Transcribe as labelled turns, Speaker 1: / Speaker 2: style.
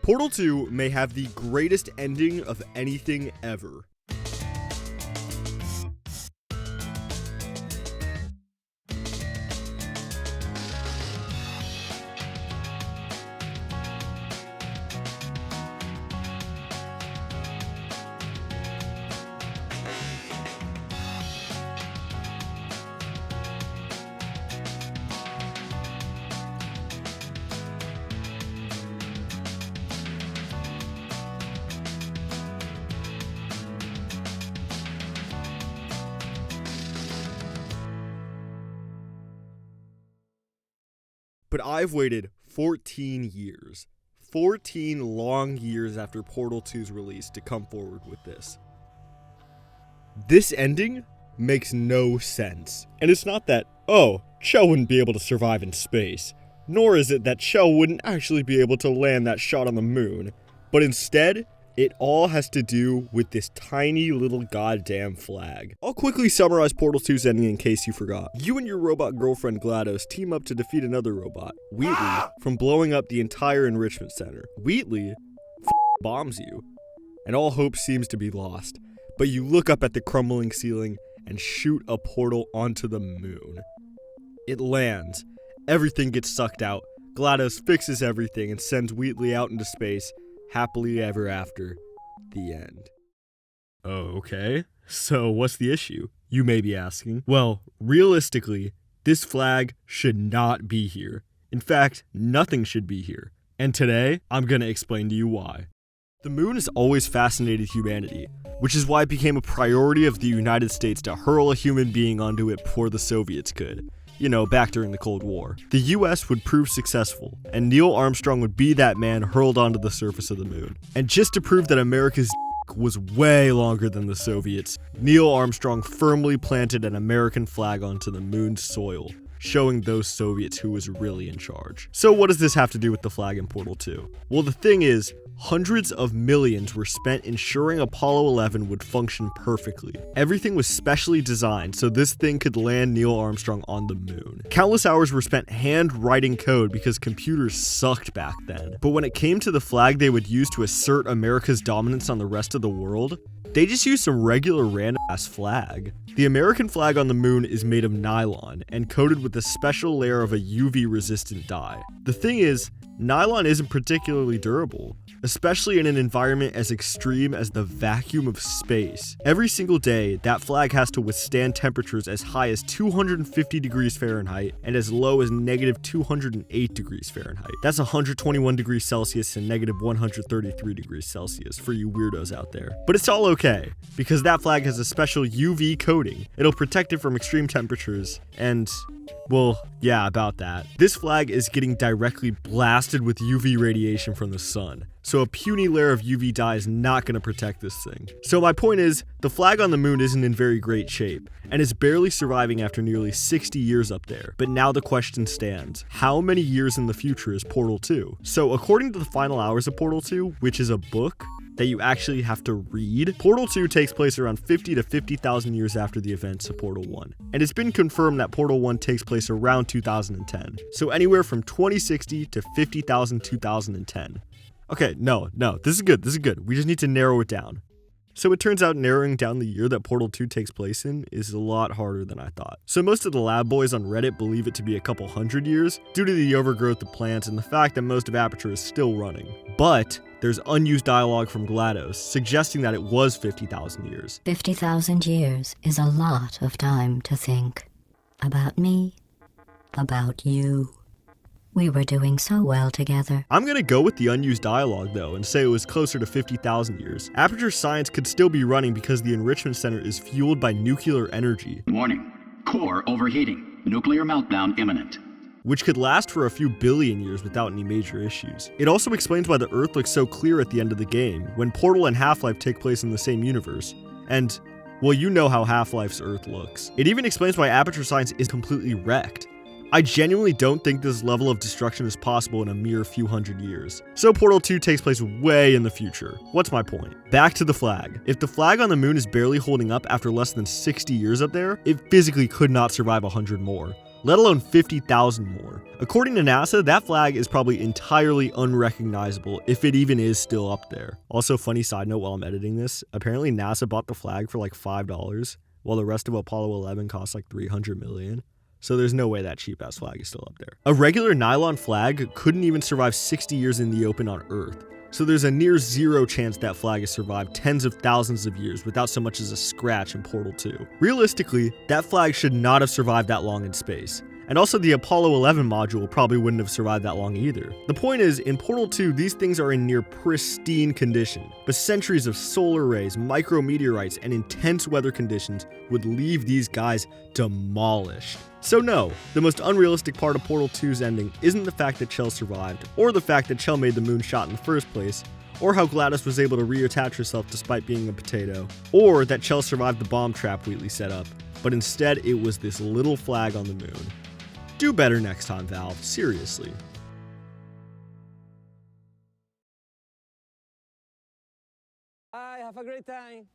Speaker 1: Portal 2 may have the greatest ending of anything ever. But I've waited 14 years. 14 long years after Portal 2's release to come forward with this. This ending makes no sense. And it's not that, oh, Cho wouldn't be able to survive in space. Nor is it that Cho wouldn't actually be able to land that shot on the moon. But instead, it all has to do with this tiny little goddamn flag. I'll quickly summarize Portal 2's ending in case you forgot. You and your robot girlfriend GLaDOS team up to defeat another robot, Wheatley, from blowing up the entire enrichment center. Wheatley bombs you, and all hope seems to be lost. But you look up at the crumbling ceiling and shoot a portal onto the moon. It lands. Everything gets sucked out. GLaDOS fixes everything and sends Wheatley out into space. Happily ever after. The end. Oh, okay. So what's the issue? You may be asking. Well, realistically, this flag should not be here. In fact, nothing should be here. And today, I'm gonna explain to you why. The moon has always fascinated humanity, which is why it became a priority of the United States to hurl a human being onto it before the Soviets could. You know, back during the Cold War. The US would prove successful, and Neil Armstrong would be that man hurled onto the surface of the moon. And just to prove that America's was way longer than the Soviets, Neil Armstrong firmly planted an American flag onto the moon's soil, showing those Soviets who was really in charge. So what does this have to do with the flag in Portal 2? Well, the thing is, hundreds of millions were spent ensuring Apollo 11 would function perfectly. Everything was specially designed so this thing could land Neil Armstrong on the moon. Countless hours were spent hand-writing code because computers sucked back then. But when it came to the flag they would use to assert America's dominance on the rest of the world, they just used some regular random-ass flag. The American flag on the moon is made of nylon and coated with a special layer of a UV-resistant dye. The thing is, nylon isn't particularly durable, especially in an environment as extreme as the vacuum of space. Every single day, that flag has to withstand temperatures as high as 250 degrees Fahrenheit and as low as negative 208 degrees Fahrenheit. That's 121 degrees Celsius and negative 133 degrees Celsius for you weirdos out there. But it's all okay, because that flag has a special UV coating. It'll protect it from extreme temperatures and, well, yeah, about that. This flag is getting directly blasted with UV radiation from the sun, so a puny layer of UV dye is not going to protect this thing. So my point is, the flag on the moon isn't in very great shape, and is barely surviving after nearly 60 years up there. But now the question stands, how many years in the future is Portal 2? So according to the final hours of Portal 2, which is a book that you actually have to read, Portal 2 takes place around 50 to 50,000 years after the events of Portal 1. And it's been confirmed that Portal 1 takes place around 2010. So anywhere from 2060 to 50,000 2010. Okay, no, this is good. We just need to narrow it down. So it turns out narrowing down the year that Portal 2 takes place in is a lot harder than I thought. So most of the lab boys on Reddit believe it to be a couple hundred years, due to the overgrowth of plants and the fact that most of Aperture is still running. But there's unused dialogue from GLaDOS suggesting that it was 50,000 years.
Speaker 2: 50,000 years is a lot of time to think about me, about you. We were doing so well together.
Speaker 1: I'm gonna go with the unused dialogue though and say it was closer to 50,000 years. Aperture science could still be running because the enrichment center is fueled by nuclear energy.
Speaker 3: Warning. Core overheating. Nuclear meltdown imminent.
Speaker 1: Which could last for a few billion years without any major issues. It also explains why the Earth looks so clear at the end of the game, when Portal and Half-Life take place in the same universe. And, well, you know how Half-Life's Earth looks. It even explains why Aperture science is completely wrecked. I genuinely don't think this level of destruction is possible in a mere few hundred years. So Portal 2 takes place way in the future. What's my point? Back to the flag. If the flag on the moon is barely holding up after less than 60 years up there, it physically could not survive 100 more. let alone 50,000 more. According to NASA, that flag is probably entirely unrecognizable if it even is still up there. Also, funny side note while I'm editing this, apparently NASA bought the flag for like $5, while the rest of Apollo 11 cost like $300 million. So there's no way that cheap-ass flag is still up there. A regular nylon flag couldn't even survive 60 years in the open on Earth. So there's a near zero chance that flag has survived tens of thousands of years without so much as a scratch in Portal 2. Realistically, that flag should not have survived that long in space. And also the Apollo 11 module probably wouldn't have survived that long either. The point is, in Portal 2, these things are in near pristine condition, but centuries of solar rays, micrometeorites, and intense weather conditions would leave these guys demolished. So no, the most unrealistic part of Portal 2's ending isn't the fact that Chell survived, or the fact that Chell made the moonshot in the first place, or how Gladys was able to reattach herself despite being a potato, or that Chell survived the bomb trap Wheatley set up, but instead it was this little flag on the moon. Do better next time, Valve, seriously.
Speaker 4: Bye, have a great time.